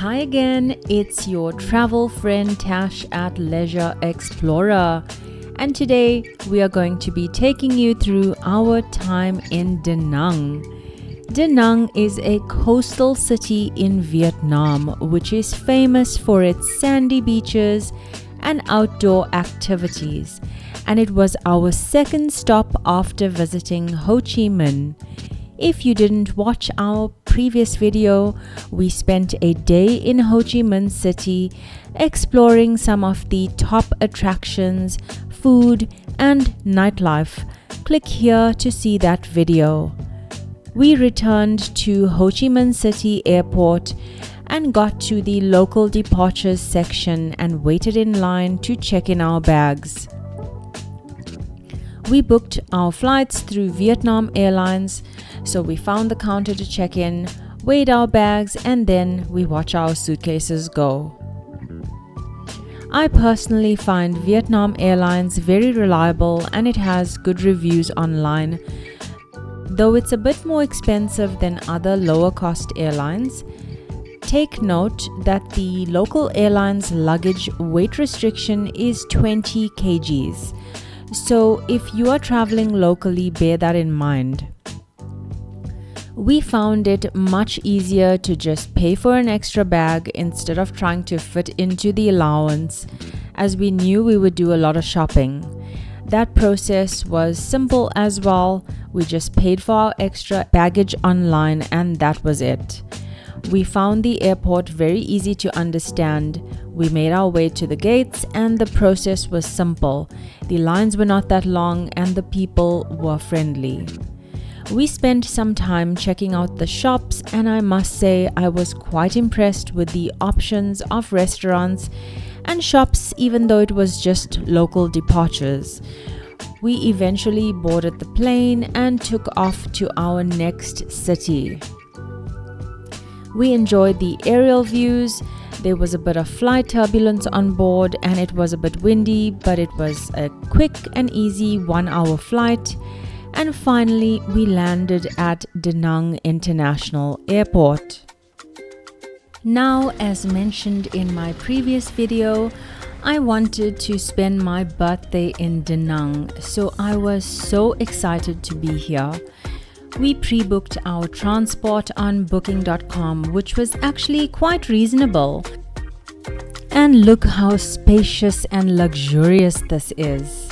Hi again, it's your travel friend Tash at Leisure Explorer, and today we are going to be taking you through our time in Danang. Danang is a coastal city in Vietnam which is famous for its sandy beaches and outdoor activities, and it was our second stop after visiting Ho Chi Minh. If you didn't watch our previous video, we spent a day in Ho Chi Minh City exploring some of the top attractions, food, and nightlife. Click here to see that video. We returned to Ho Chi Minh City Airport and got to the local departures section and waited in line to check in our bags. We booked our flights through Vietnam Airlines, so we found the counter to check in, weighed our bags, and then we watch our suitcases go. I personally find Vietnam Airlines very reliable and it has good reviews online. Though it's a bit more expensive than other lower cost airlines, take note that the local airline's luggage weight restriction is 20 kgs. So if you are traveling locally, bear that in mind. We found it much easier to just pay for an extra bag instead of trying to fit into the allowance, as we knew we would do a lot of shopping. That process was simple as well. We just paid for our extra baggage online and that was it. We found the airport very easy to understand. We made our way to the gates and the process was simple. The lines were not that long and the people were friendly. We spent some time checking out the shops, and I must say I was quite impressed with the options of restaurants and shops, even though it was just local departures. We eventually boarded the plane and took off to our next city. We enjoyed the aerial views. There was a bit of flight turbulence on board and it was a bit windy, but it was a quick and easy 1-hour flight. And finally, we landed at Danang International Airport. Now, as mentioned in my previous video, I wanted to spend my birthday in Danang, so I was so excited to be here. We pre-booked our transport on booking.com, which was actually quite reasonable. And look how spacious and luxurious this is.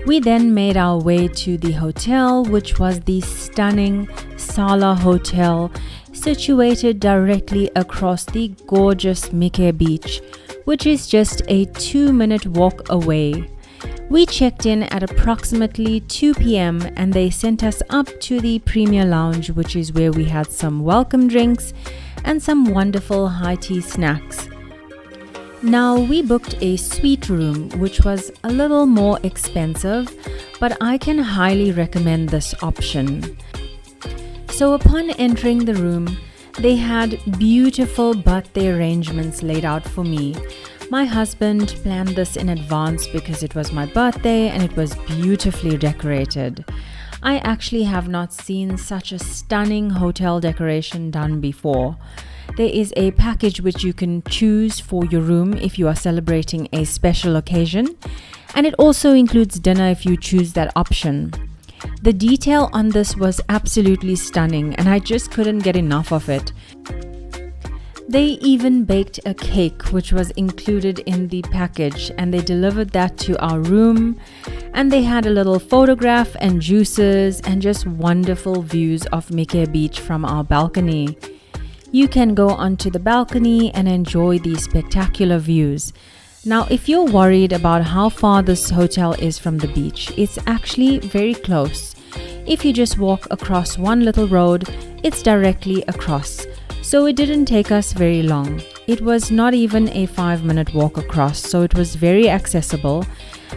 We then made our way to the hotel, which was the stunning Sala Hotel, situated directly across the gorgeous Mykhe beach, which is just a 2-minute walk away. We checked in at approximately 2 p.m. and they sent us up to the Premier Lounge, which is where we had some welcome drinks and some wonderful high tea snacks. Now, we booked a suite room, which was a little more expensive, but I can highly recommend this option. So upon entering the room, they had beautiful birthday arrangements laid out for me. My husband planned this in advance because it was my birthday and it was beautifully decorated. I actually have not seen such a stunning hotel decoration done before. There is a package which you can choose for your room if you are celebrating a special occasion, and it also includes dinner if you choose that option. The detail on this was absolutely stunning and I just couldn't get enough of it. They even baked a cake which was included in the package and they delivered that to our room, and they had a little photograph and juices and just wonderful views of Mykhe Beach from our balcony. You can go onto the balcony and enjoy these spectacular views. Now, if you're worried about how far this hotel is from the beach, it's actually very close. If you just walk across one little road, it's directly across. So it didn't take us very long. It was not even a 5-minute walk across, so it was very accessible.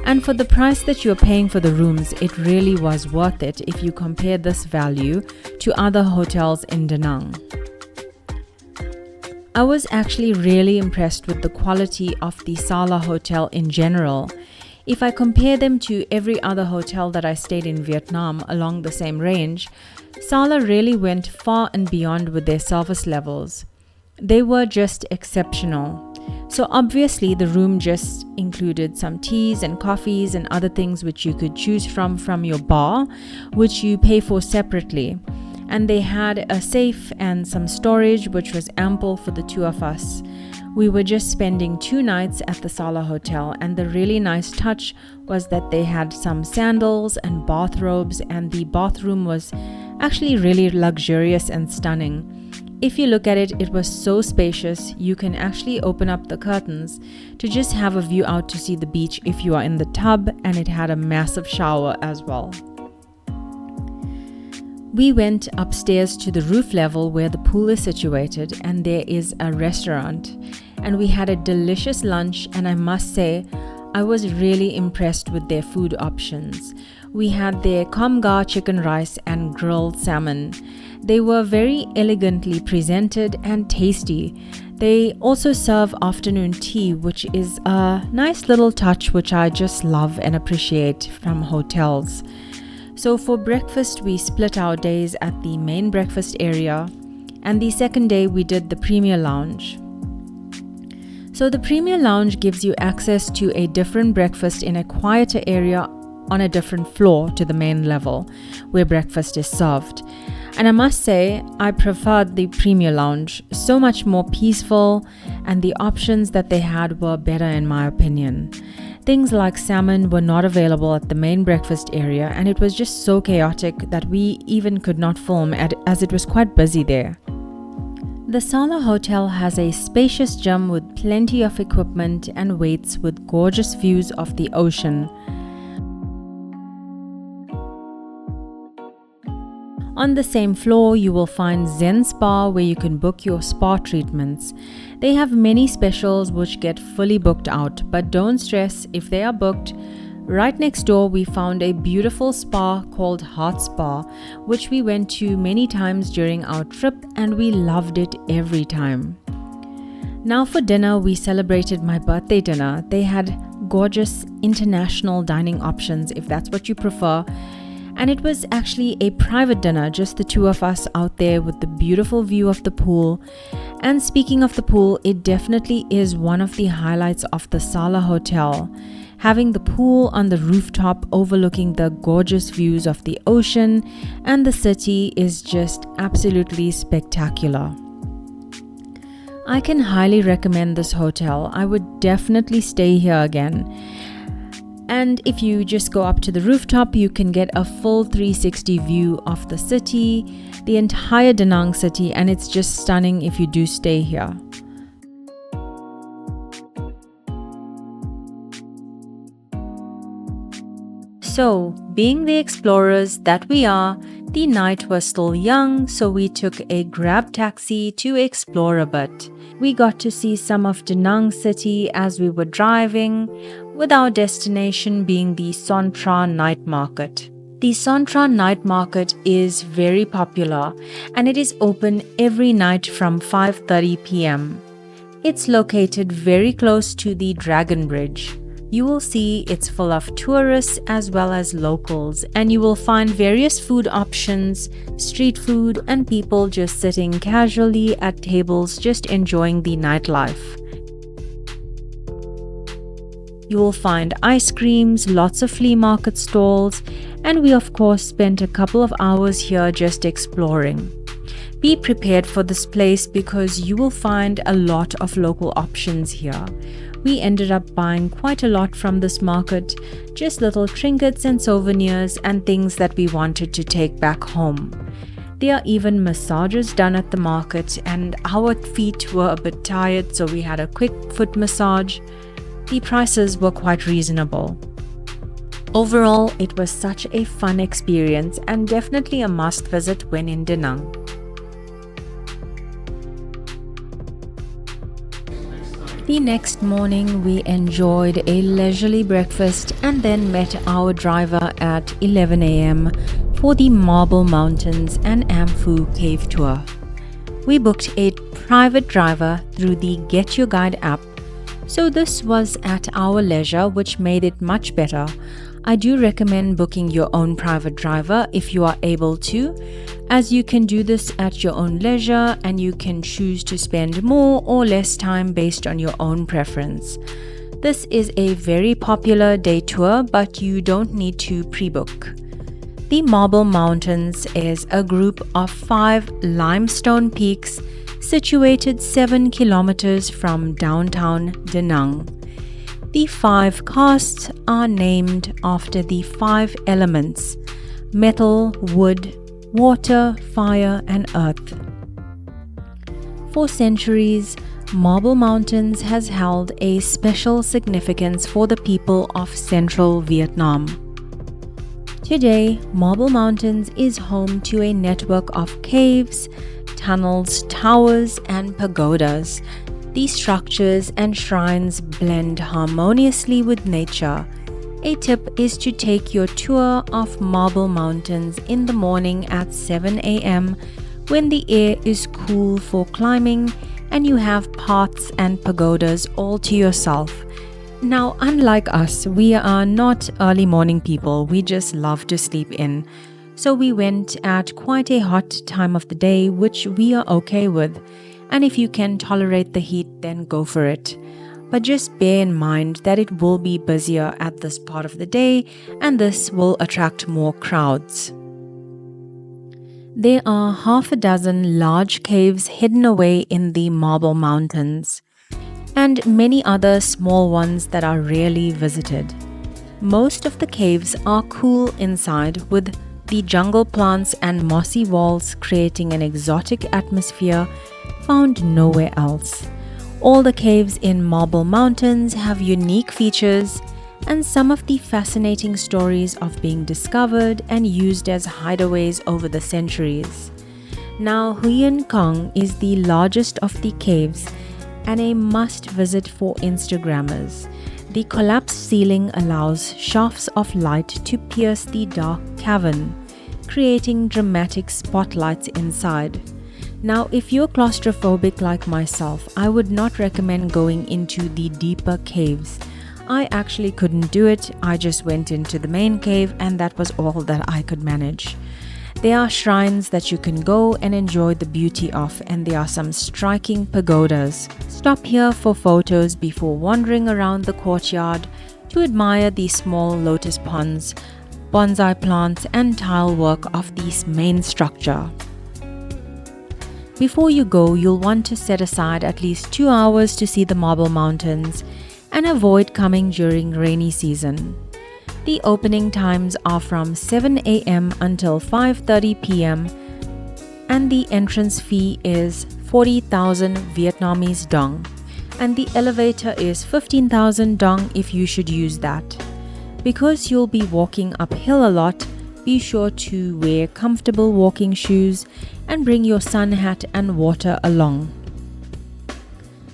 And for the price that you're paying for the rooms, it really was worth it if you compare this value to other hotels in Danang. I was actually really impressed with the quality of the Sala Hotel in general. If I compare them to every other hotel that I stayed in Vietnam along the same range, Sala really went far and beyond with their service levels. They were just exceptional. So obviously the room just included some teas and coffees and other things which you could choose from your bar, which you pay for separately. And they had a safe and some storage which was ample for the two of us. We were just spending 2 nights at the Sala Hotel, and the really nice touch was that they had some sandals and bathrobes, and the bathroom was actually really luxurious and stunning. If you look at it, it was so spacious. You can actually open up the curtains to just have a view out to see the beach if you are in the tub, and it had a massive shower as well. We went upstairs to the roof level where the pool is situated, and there is a restaurant, and we had a delicious lunch, and I must say I was really impressed with their food options. We had their Kamga chicken rice and grilled salmon. They were very elegantly presented and tasty. They also serve afternoon tea, which is a nice little touch which I just love and appreciate from hotels. So for breakfast, we split our days at the main breakfast area, and the second day we did the Premier Lounge. So the Premier Lounge gives you access to a different breakfast in a quieter area on a different floor to the main level where breakfast is served. And I must say, I preferred the Premier Lounge, so much more peaceful, and the options that they had were better in my opinion. Things like salmon were not available at the main breakfast area, and it was just so chaotic that we even could not film as it was quite busy there. The Sala Hotel has a spacious gym with plenty of equipment and weights with gorgeous views of the ocean. On the same floor, you will find Zen Spa where you can book your spa treatments. They have many specials which get fully booked out, but don't stress if they are booked. Right next door, we found a beautiful spa called Heart Spa, which we went to many times during our trip, and we loved it every time. Now for dinner, we celebrated my birthday dinner. They had gorgeous international dining options if that's what you prefer. And it was actually a private dinner, just the two of us out there with the beautiful view of the pool. And speaking of the pool, it definitely is one of the highlights of the Sala Hotel. Having the pool on the rooftop overlooking the gorgeous views of the ocean and the city is just absolutely spectacular. I can highly recommend this hotel. I would definitely stay here again. And if you just go up to the rooftop, you can get a full 360 view of the city, the entire Danang city, and it's just stunning if you do stay here. So, being the explorers that we are, the night was still young, so we took a grab taxi to explore a bit. We got to see some of Danang city as we were driving, with our destination being the Sontra night market. The Sontra night market is very popular, and it is open every night from 5:30 p.m. It's located very close to the Dragon Bridge. You will see it's full of tourists as well as locals, and you will find various food options, street food, and people just sitting casually at tables just enjoying the nightlife. You will find ice creams, lots of flea market stalls, and we of course spent a couple of hours here just exploring. Be prepared for this place because you will find a lot of local options here. We ended up buying quite a lot from this market, just little trinkets and souvenirs and things that we wanted to take back home. There are even massages done at the market, and our feet were a bit tired, so we had a quick foot massage. The prices were quite reasonable. Overall, it was such a fun experience and definitely a must visit when in Danang. The next morning, we enjoyed a leisurely breakfast and then met our driver at 11 a.m. for the Marble Mountains and Amphu Cave tour. We booked a private driver through the Get Your Guide app, so this was at our leisure, which made it much better. I do recommend booking your own private driver if you are able to, as you can do this at your own leisure and you can choose to spend more or less time based on your own preference. This is a very popular day tour, but you don't need to pre-book. The Marble Mountains is a group of 5 limestone peaks situated 7 kilometers from downtown Danang. The 5 casts are named after the 5 elements: metal, wood, water, fire, and earth. For centuries, Marble Mountains has held a special significance for the people of central Vietnam. Today, Marble Mountains is home to a network of caves, tunnels, towers, and pagodas. These structures and shrines blend harmoniously with nature. A tip is to take your tour of Marble Mountains in the morning at 7 a.m. when the air is cool for climbing and you have paths and pagodas all to yourself. Now, unlike us, we are not early morning people. We just love to sleep in. So we went at quite a hot time of the day, which we are okay with. And if you can tolerate the heat, then go for it. But just bear in mind that it will be busier at this part of the day, and this will attract more crowds. There are half a dozen large caves hidden away in the Marble Mountains, and many other small ones that are rarely visited. Most of the caves are cool inside, with the jungle plants and mossy walls creating an exotic atmosphere found nowhere else. All the caves in Marble Mountains have unique features and some of the fascinating stories of being discovered and used as hideaways over the centuries. Now, Huyen Kong is the largest of the caves and a must-visit for Instagrammers. The collapsed ceiling allows shafts of light to pierce the dark cavern, creating dramatic spotlights inside. Now, if you're claustrophobic like myself, I would not recommend going into the deeper caves. I actually couldn't do it. I just went into the main cave and that was all that I could manage. There are shrines that you can go and enjoy the beauty of, and there are some striking pagodas. Stop here for photos before wandering around the courtyard to admire the small lotus ponds, bonsai plants, and tile work of the main structure. Before you go, you'll want to set aside at least 2 hours to see the Marble Mountains and avoid coming during rainy season. The opening times are from 7 a.m. until 5:30 p.m. and the entrance fee is 40,000 Vietnamese dong, and the elevator is 15,000 dong if you should use that. Because you'll be walking uphill a lot, be sure to wear comfortable walking shoes and bring your sun hat and water along.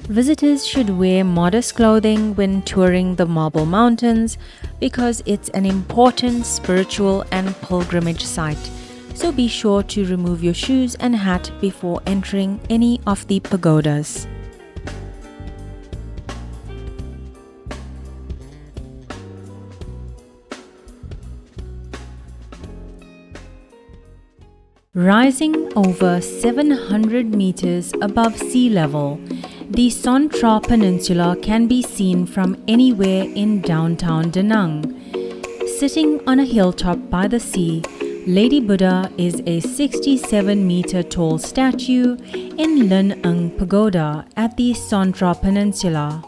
Visitors should wear modest clothing when touring the Marble Mountains because it's an important spiritual and pilgrimage site. So be sure to remove your shoes and hat before entering any of the pagodas. Rising over 700 meters above sea level, the Tra Peninsula can be seen from anywhere in downtown Danang. Sitting on a hilltop by the sea, Lady Buddha is a 67-meter tall statue in Lin Ung Pagoda at the Tra Peninsula.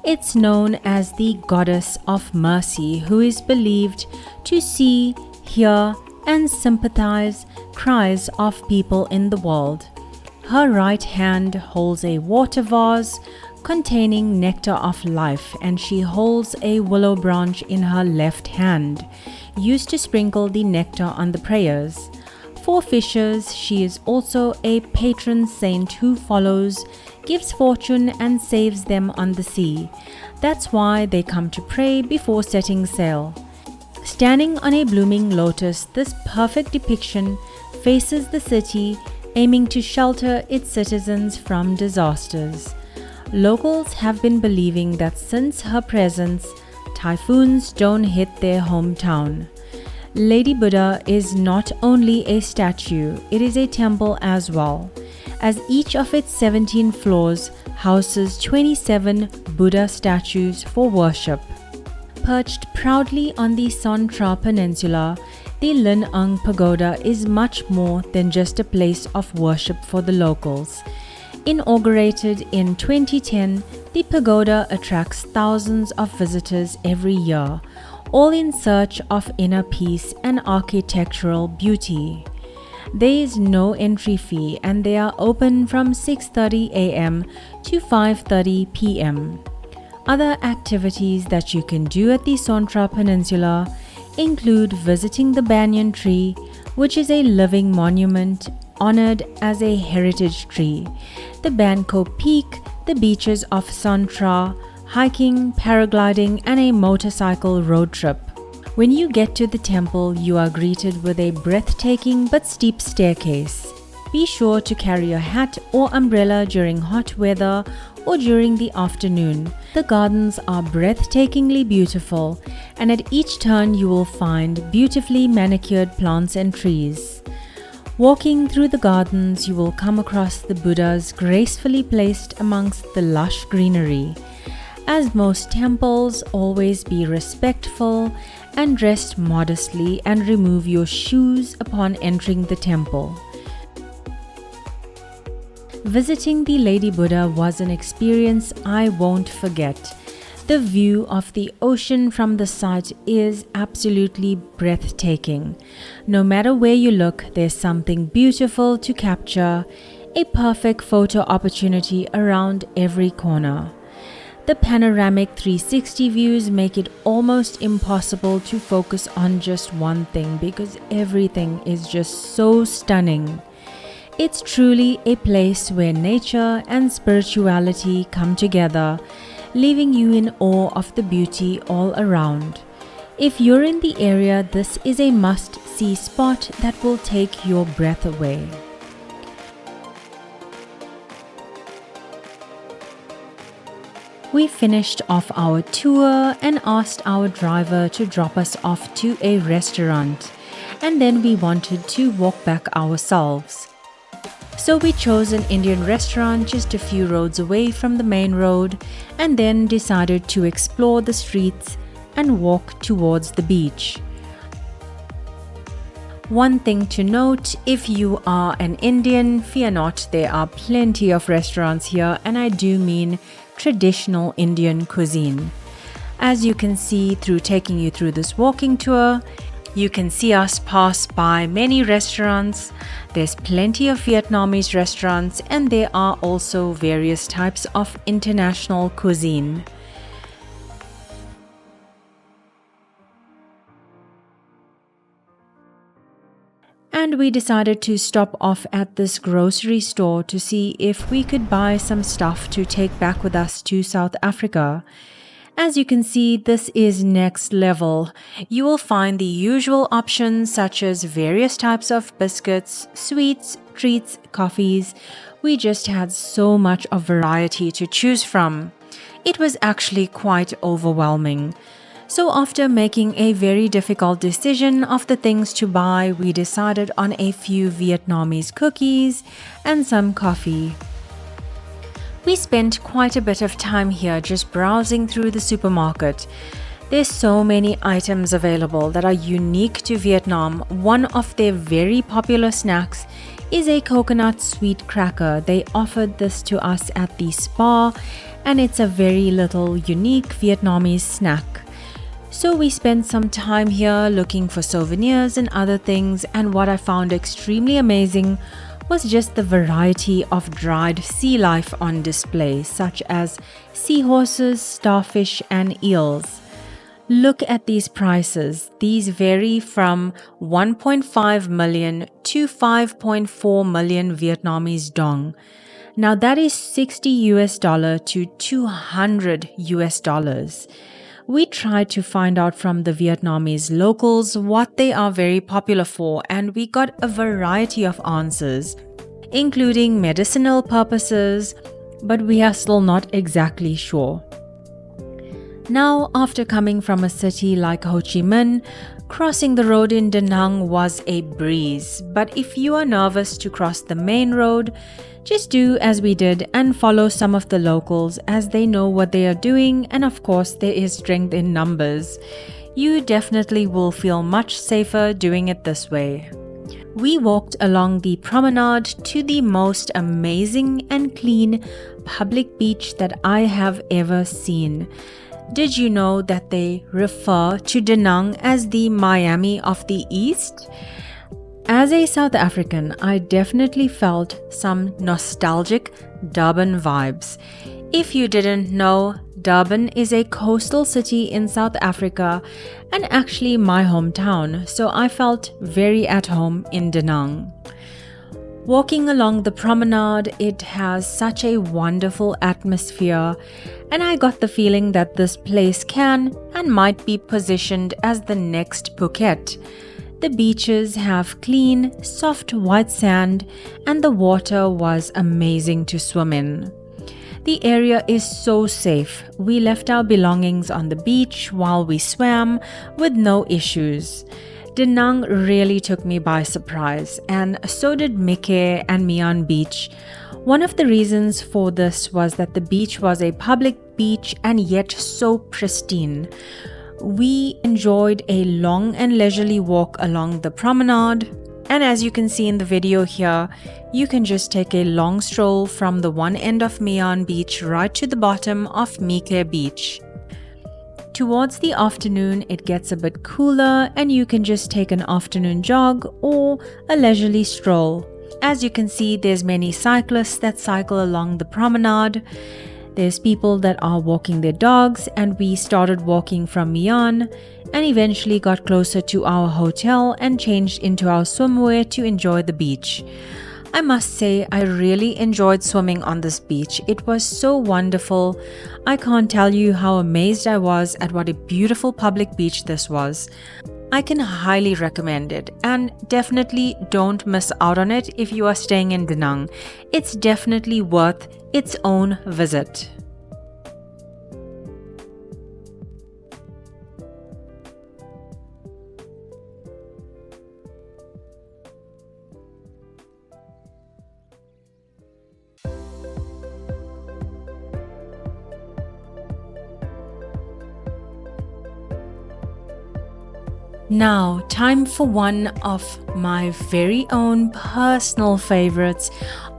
It's known as the Goddess of Mercy, who is believed to see, hear, and sympathize cries of people in the world. Her right hand holds a water vase containing nectar of life, and she holds a willow branch in her left hand, used to sprinkle the nectar on the prayers. For fishers, she is also a patron saint who follows, gives fortune, and saves them on the sea. That's why they come to pray before setting sail. Standing on a blooming lotus, this perfect depiction faces the city, aiming to shelter its citizens from disasters. Locals have been believing that since her presence, typhoons don't hit their hometown. Lady Buddha is not only a statue, it is a temple as well, as each of its 17 floors houses 27 Buddha statues for worship. Perched proudly on the Tra Peninsula, the Danang Pagoda is much more than just a place of worship for the locals. Inaugurated in 2010, the pagoda attracts thousands of visitors every year, all in search of inner peace and architectural beauty. There is no entry fee and they are open from 6:30 a.m. to 5:30 p.m. Other activities that you can do at the Tra Peninsula include visiting the banyan tree, which is a living monument honored as a heritage tree, the Banco Peak, the beaches of Tra, hiking, paragliding, and a motorcycle road trip. When you get to the temple, you are greeted with a breathtaking but steep staircase. Be sure to carry a hat or umbrella during hot weather or during the afternoon. The gardens are breathtakingly beautiful, and at each turn you will find beautifully manicured plants and trees. Walking through the gardens, you will come across the Buddhas gracefully placed amongst the lush greenery. As most temples, always be respectful and dressed modestly and remove your shoes upon entering the temple. Visiting the Lady Buddha was an experience I won't forget. The view of the ocean from the site is absolutely breathtaking. No matter where you look, there's something beautiful to capture, a perfect photo opportunity around every corner. The panoramic 360 views make it almost impossible to focus on just one thing because everything is just so stunning. It's truly a place where nature and spirituality come together, leaving you in awe of the beauty all around. If you're in the area, this is a must-see spot that will take your breath away. We finished off our tour and asked our driver to drop us off to a restaurant, and then we wanted to walk back ourselves. So we chose an Indian restaurant just a few roads away from the main road and then decided to explore the streets and walk towards the beach. One thing to note, if you are an Indian, fear not, there are plenty of restaurants here, and I do mean traditional Indian cuisine. As you can see through taking you through this walking tour, you can see us pass by many restaurants. There's plenty of Vietnamese restaurants, and there are also various types of international cuisine. And we decided to stop off at this grocery store to see if we could buy some stuff to take back with us to South Africa. As you can see, this is next level. You will find the usual options such as various types of biscuits, sweets, treats, coffees. We just had so much of variety to choose from. It was actually quite overwhelming. So after making a very difficult decision of the things to buy, we decided on a few Vietnamese cookies and some coffee. We spent quite a bit of time here just browsing through the supermarket. There's so many items available that are unique to Vietnam. One of their very popular snacks is a coconut sweet cracker. They offered this to us at the spa, and it's a very little unique Vietnamese snack. So we spent some time here looking for souvenirs and other things, and what I found extremely amazing was just the variety of dried sea life on display, such as seahorses, starfish, and eels. Look at these prices. These vary from 1.5 million to 5.4 million Vietnamese dong. Now that is $60 to $200. We tried to find out from the Vietnamese locals what they are very popular for, and we got a variety of answers, including medicinal purposes, but we are still not exactly sure. Now, after coming from a city like Ho Chi Minh, crossing the road in Danang was a breeze. But if you are nervous to cross the main road, just do as we did and follow some of the locals, as they know what they are doing, and of course there is strength in numbers. You definitely will feel much safer doing it this way. We walked along the promenade to the most amazing and clean public beach that I have ever seen. Did you know that they refer to Danang as the Miami of the East? As a South African, I definitely felt some nostalgic Durban vibes. If you didn't know, Durban is a coastal city in South Africa and actually my hometown, so I felt very at home in Danang. Walking along the promenade, it has such a wonderful atmosphere, and I got the feeling that this place can and might be positioned as the next Phuket. The beaches have clean, soft white sand, and the water was amazing to swim in. The area is so safe. We left our belongings on the beach while we swam with no issues. Danang really took me by surprise, and so did Mykhe and Myan Beach. One of the reasons for this was that the beach was a public beach and yet so pristine. We enjoyed a long and leisurely walk along the promenade, and as you can see in the video here, you can just take a long stroll from the one end of Myan Beach right to the bottom of Mykhe Beach. Towards the afternoon, it gets a bit cooler and you can just take an afternoon jog or a leisurely stroll. As you can see, there's many cyclists that cycle along the promenade. There's people that are walking their dogs, and we started walking from Myan and eventually got closer to our hotel and changed into our swimwear to enjoy the beach. I must say, I really enjoyed swimming on this beach. It was so wonderful. I can't tell you how amazed I was at what a beautiful public beach this was. I can highly recommend it, and definitely don't miss out on it if you are staying in Danang. It's definitely worth its own visit. Now, time for one of my very own personal favorites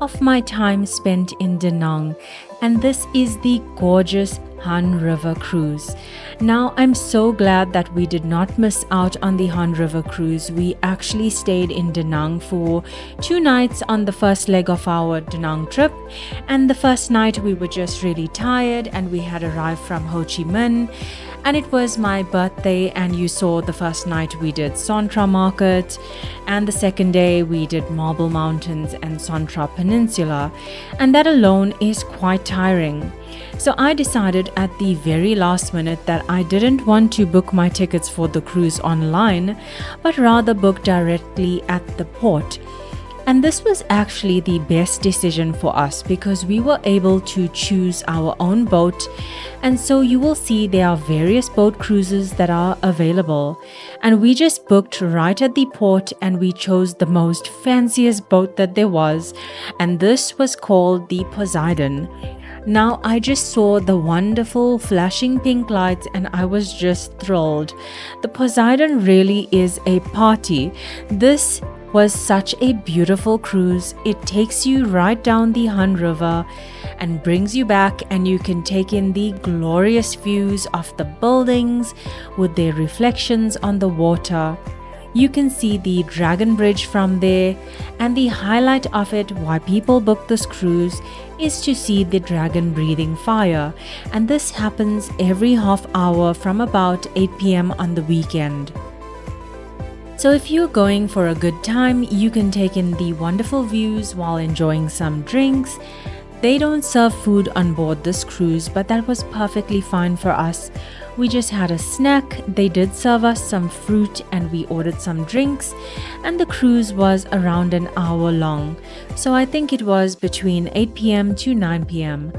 of my time spent in Danang, and this is the gorgeous Han River cruise. Now, I'm so glad that we did not miss out on the Han River cruise. We actually stayed in Danang for 2 nights on the first leg of our Danang trip, and the first night we were just really tired and we had arrived from Ho Chi Minh. And it was my birthday, and you saw the first night we did Tra Market, and the second day we did Marble Mountains and Tra Peninsula, and that alone is quite tiring. So I decided at the very last minute that I didn't want to book my tickets for the cruise online, but rather book directly at the port. And this was actually the best decision for us because we were able to choose our own boat. And so you will see there are various boat cruises that are available. And we just booked right at the port and we chose the most fanciest boat that there was. And this was called the Poseidon. Now, I just saw the wonderful flashing pink lights and I was just thrilled. The Poseidon really is a party. This was such a beautiful cruise. It takes you right down the Han River and brings you back, and you can take in the glorious views of the buildings with their reflections on the water. You can see the Dragon Bridge from there, and the highlight of it, why people book this cruise, is to see the dragon breathing fire, and this happens every half hour from about 8 p.m. on the weekend. So if you're going for a good time, you can take in the wonderful views while enjoying some drinks. They don't serve food on board this cruise, but that was perfectly fine for us. We just had a snack, they did serve us some fruit and we ordered some drinks, and the cruise was around an hour long. So I think it was between 8 p.m. to 9 p.m.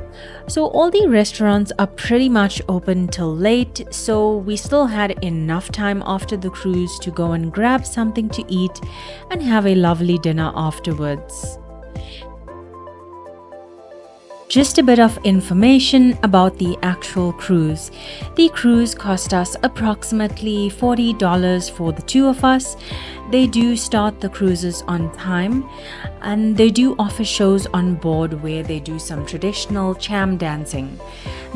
So all the restaurants are pretty much open till late, so we still had enough time after the cruise to go and grab something to eat and have a lovely dinner afterwards. Just a bit of information about the actual cruise. The cruise cost us approximately $40 for the two of us. They do start the cruises on time and they do offer shows on board where they do some traditional cham dancing.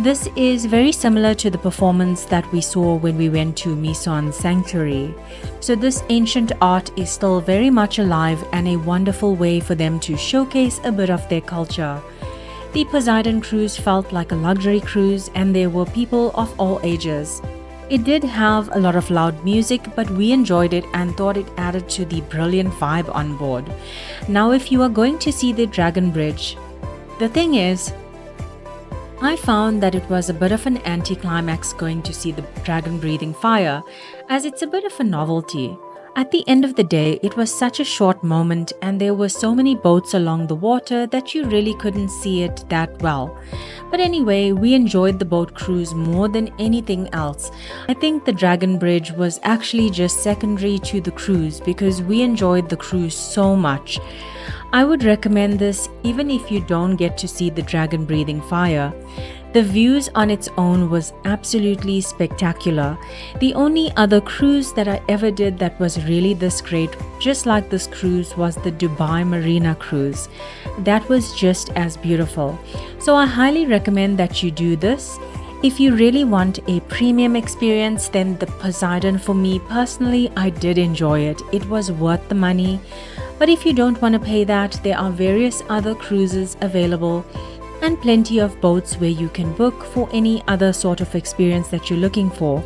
This is very similar to the performance that we saw when we went to Myan Sanctuary. So this ancient art is still very much alive and a wonderful way for them to showcase a bit of their culture. The Poseidon cruise felt like a luxury cruise and there were people of all ages. It did have a lot of loud music, but we enjoyed it and thought it added to the brilliant vibe on board. Now if you are going to see the Dragon Bridge, the thing is, I found that it was a bit of an anticlimax going to see the dragon breathing fire, as it's a bit of a novelty. At the end of the day, it was such a short moment and there were so many boats along the water that you really couldn't see it that well. But anyway, we enjoyed the boat cruise more than anything else. I think the Dragon Bridge was actually just secondary to the cruise because we enjoyed the cruise so much. I would recommend this even if you don't get to see the dragon breathing fire. The views on its own was absolutely spectacular. The only other cruise that I ever did that was really this great, just like this cruise, was the Dubai Marina cruise. That was just as beautiful. So I highly recommend that you do this. If you really want a premium experience, then the Poseidon, for me personally, I did enjoy it. It was worth the money. But if you don't want to pay that, there are various other cruises available and plenty of boats where you can book for any other sort of experience that you're looking for.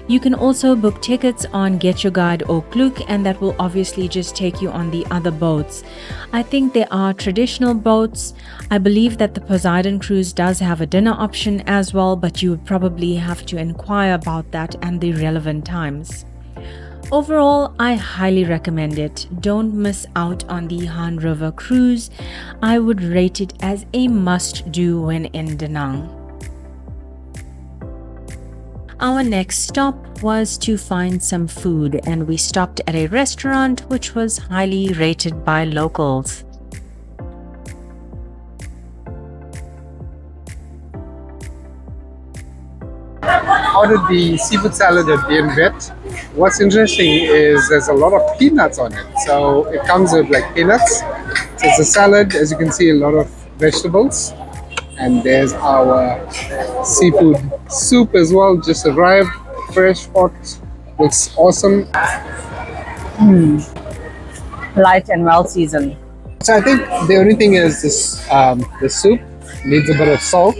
You can also book tickets on Get Your Guide or Klook, and that will obviously just take you on the other boats. I think there are traditional boats. I believe that the Poseidon cruise does have a dinner option as well, but you would probably have to inquire about that and the relevant times. Overall, I highly recommend it. Don't miss out on the Han River cruise. I would rate it as a must-do when in Danang. Our next stop was to find some food, and we stopped at a restaurant which was highly rated by locals. Ordered the seafood salad at the vet. What's interesting is there's a lot of peanuts on it. So it comes with like peanuts. So it's a salad, as you can see, a lot of vegetables. And there's our seafood soup as well, just arrived, fresh, hot, looks awesome. Light and well seasoned. So I think the only thing is this, the soup needs a bit of salt.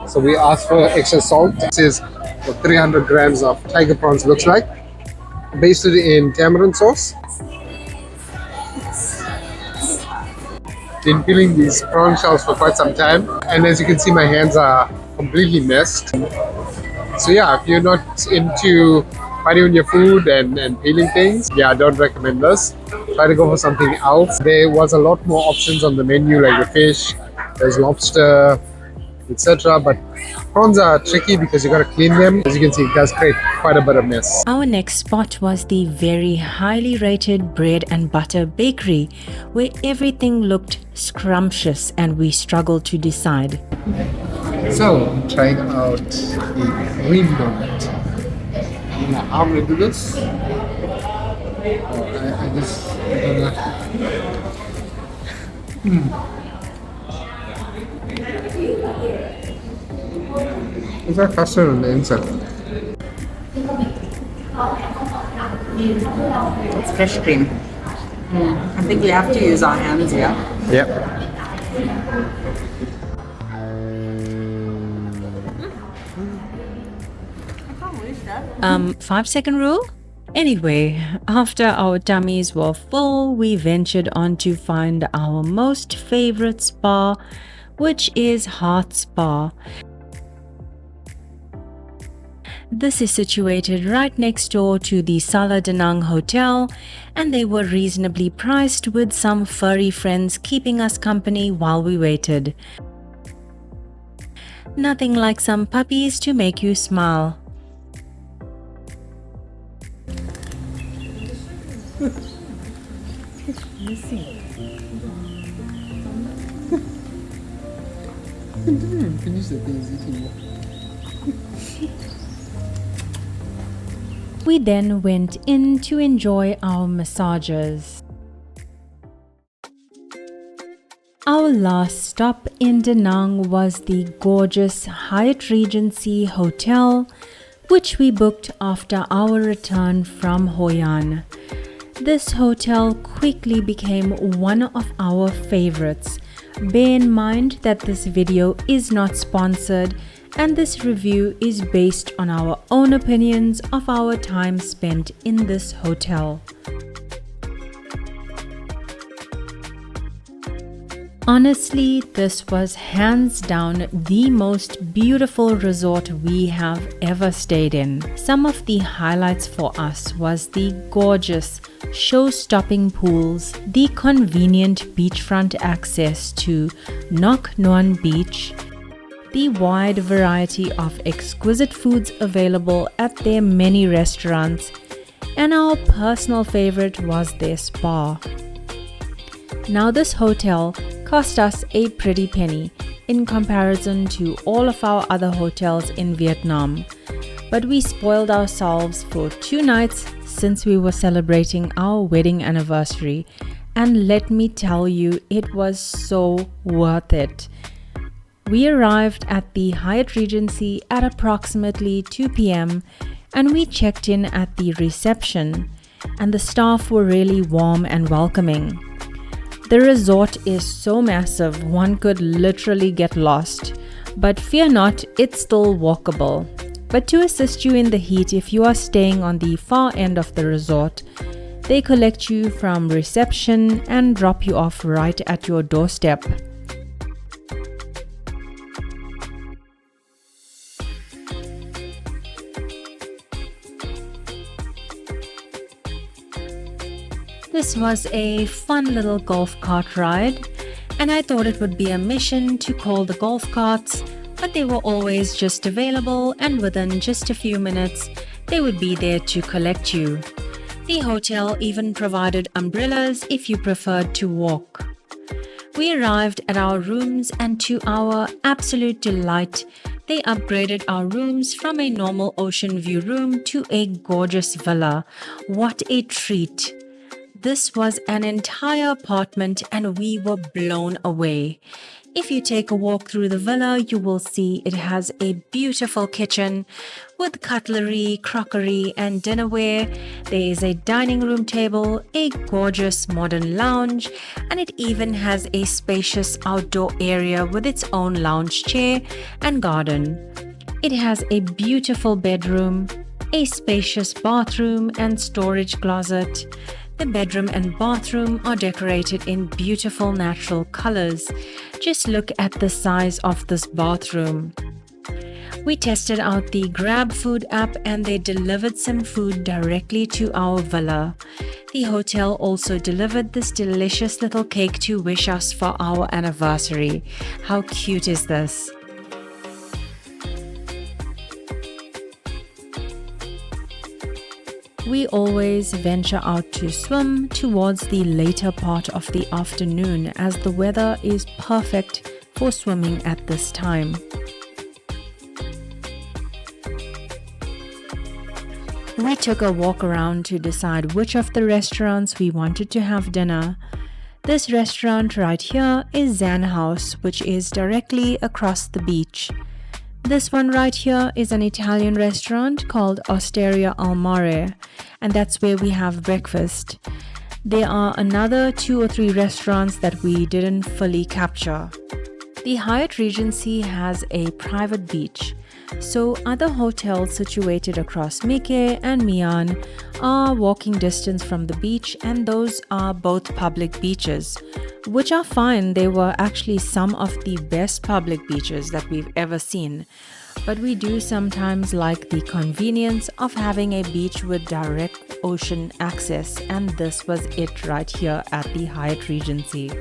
So we asked for extra salt. This is what 300 grams of tiger prawns looks like. Basted in tamarind sauce. Been peeling these prawn shells for quite some time, and as you can see, my hands are completely messed. So yeah, if you're not into fighting on your food and peeling things, yeah, I don't recommend this. Try to go for something else. There was a lot more options on the menu, like the fish, there's lobster, etc. But prawns are tricky because you gotta clean them. As you can see, it does create quite a bit of mess. Our next spot was the very highly rated bread and butter bakery, where everything looked scrumptious and we struggled to decide. So, I'm trying out the green donut. Now, how I'm gonna do this? I just Is that custard on the inside? It's fresh cream. I think we have to use our hands here. Yep. 5-second rule? Anyway, after our tummies were full, we ventured on to find our most favorite spa, which is Heart Spa. This is situated right next door to the Sala Danang Hotel, and they were reasonably priced with some furry friends keeping us company while we waited. Nothing like some puppies to make you smile. Finish the things eating. We then went in to enjoy our massages. Our last stop in Danang was the gorgeous Hyatt Regency Hotel, which we booked after our return from Hoi An. This hotel quickly became one of our favorites. Bear in mind that this video is not sponsored, and this review is based on our own opinions of our time spent in this hotel. Honestly, this was hands down the most beautiful resort we have ever stayed in. Some of the highlights for us was the gorgeous show-stopping pools, the convenient beachfront access to Noc Nuon Beach, the wide variety of exquisite foods available at their many restaurants, and our personal favorite was their spa. Now this hotel cost us a pretty penny in comparison to all of our other hotels in Vietnam, but we spoiled ourselves for 2 nights since we were celebrating our wedding anniversary, and let me tell you, it was so worth it. We arrived at the Hyatt Regency at approximately 2 p.m. and we checked in at the reception, and the staff were really warm and welcoming. The resort is so massive, one could literally get lost, but fear not, it's still walkable. But to assist you in the heat, if you are staying on the far end of the resort, they collect you from reception and drop you off right at your doorstep. This was a fun little golf cart ride, and I thought it would be a mission to call the golf carts, but they were always just available, and within just a few minutes they would be there to collect you. The hotel even provided umbrellas if you preferred to walk. We arrived at our rooms, and to our absolute delight, they upgraded our rooms from a normal ocean view room to a gorgeous villa. What a treat! This was an entire apartment and we were blown away. If you take a walk through the villa, you will see it has a beautiful kitchen with cutlery, crockery and dinnerware. There is a dining room table, a gorgeous modern lounge, and it even has a spacious outdoor area with its own lounge chair and garden. It has a beautiful bedroom, a spacious bathroom and storage closet. The bedroom and bathroom are decorated in beautiful natural colors. Just look at the size of this bathroom. We tested out the Grab Food app and they delivered some food directly to our villa. The hotel also delivered this delicious little cake to wish us for our anniversary. How cute is this? We always venture out to swim towards the later part of the afternoon as the weather is perfect for swimming at this time. We took a walk around to decide which of the restaurants we wanted to have dinner. This restaurant right here is Zan House, which is directly across the beach. This one right here is an Italian restaurant called Osteria Al Mare, and that's where we have breakfast. There are another 2 or 3 restaurants that we didn't fully capture. The Hyatt Regency has a private beach, So other hotels situated across Mykhe and Myan are walking distance from the beach, and those are both public beaches, which are fine. They were actually some of the best public beaches that we've ever seen. But we do sometimes like the convenience of having a beach with direct ocean access, and this was it right here at the Hyatt Regency.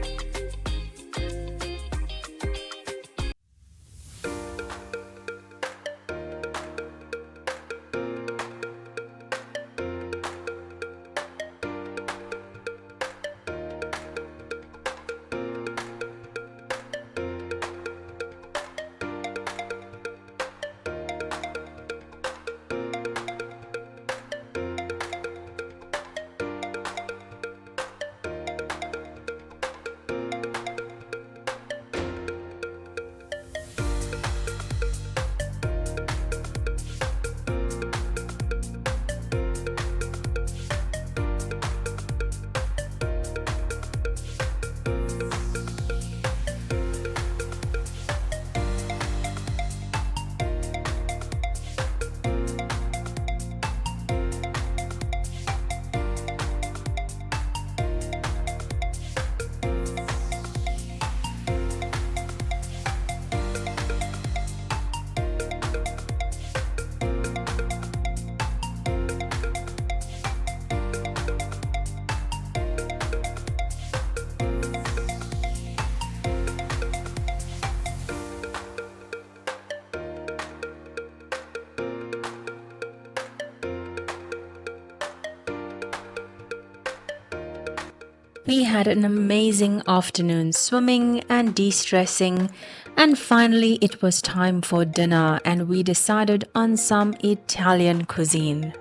We had an amazing afternoon swimming and de-stressing, and finally it was time for dinner, and we decided on some Italian cuisine.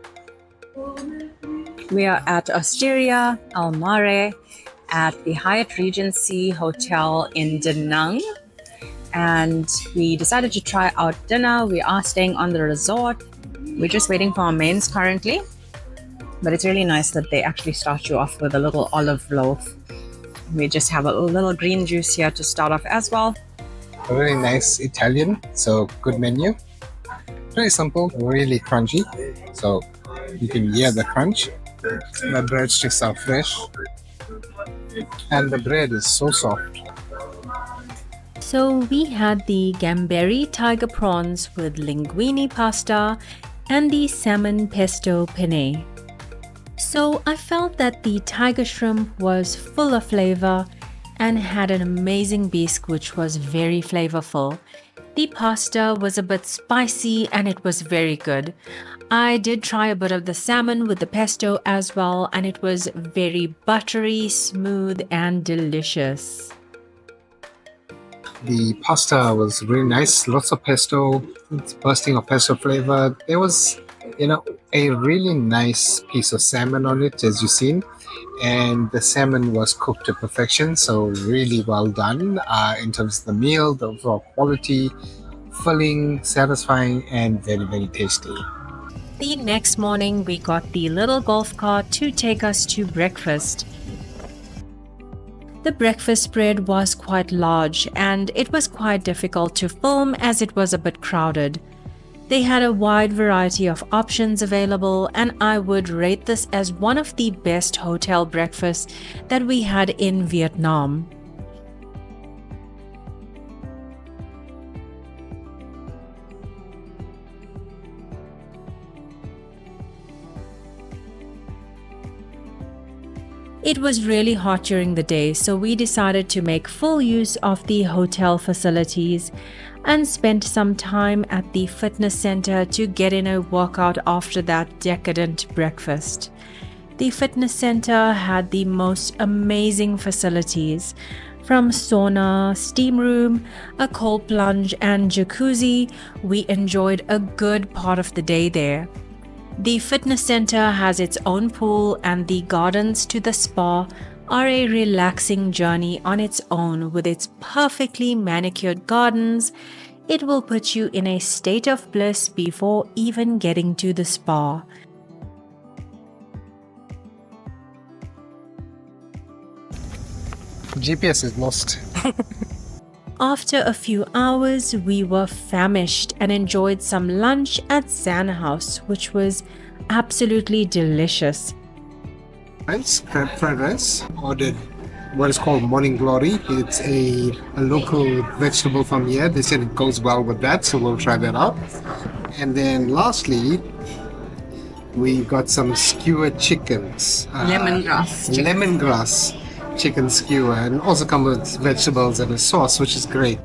We are at Osteria Al Mare at the Hyatt Regency Hotel in Danang, and we decided to try out dinner. We are staying on the resort. We're just waiting for our mains currently, but it's really nice that they actually start you off with a little olive loaf. We just have a little green juice here to start off as well. A very nice Italian, so good menu. Very simple, really crunchy, so you can hear the crunch. The breadsticks are fresh, and the bread is so soft. So we had the gamberi tiger prawns with linguine pasta and the salmon pesto penne. So I felt that the tiger shrimp was full of flavor and had an amazing bisque which was very flavorful. The pasta was a bit spicy and it was very good. I did try a bit of the salmon with the pesto as well, and it was very buttery, smooth and delicious. The pasta was really nice, lots of pesto, it's bursting of pesto flavor. There was, a really nice piece of salmon on it, as you've seen, and the salmon was cooked to perfection, so really well done in terms of the meal, the overall quality, filling, satisfying, and very, very tasty. The next morning we got the little golf cart to take us to breakfast. The breakfast spread was quite large and it was quite difficult to film as it was a bit crowded. They had a wide variety of options available, and I would rate this as one of the best hotel breakfasts that we had in Vietnam. It was really hot during the day, so we decided to make full use of the hotel facilities and spent some time at the fitness center to get in a workout after that decadent breakfast. The fitness center had the most amazing facilities, from sauna, steam room, a cold plunge and jacuzzi. We enjoyed a good part of the day there. The fitness center has its own pool, and the gardens to the spa are a relaxing journey on its own. With its perfectly manicured gardens, it will put you in a state of bliss before even getting to the spa. GPS is lost. After a few hours, we were famished and enjoyed some lunch at Zan House, which was absolutely delicious. Rice, crab fried rice. Ordered what is called morning glory. It's a local vegetable from here. They said it goes well with that, so we'll try that out. And then lastly, we got some skewered chickens. Lemongrass chicken skewer, and also come with vegetables and a sauce, which is great.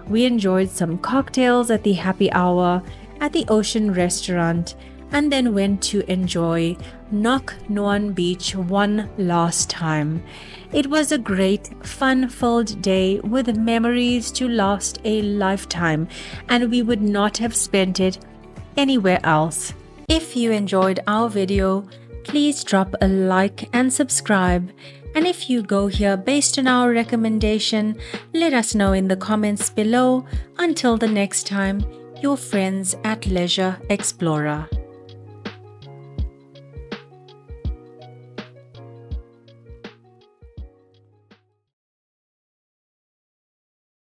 We enjoyed some cocktails at the happy hour at the Ocean Restaurant and then went to enjoy Noc Nuon Beach one last time. It was a great, fun-filled day with memories to last a lifetime, and we would not have spent it anywhere else. If you enjoyed our video, please drop a like and subscribe. And if you go here based on our recommendation, let us know in the comments below. Until the next time, your friends at Leisure Explorer.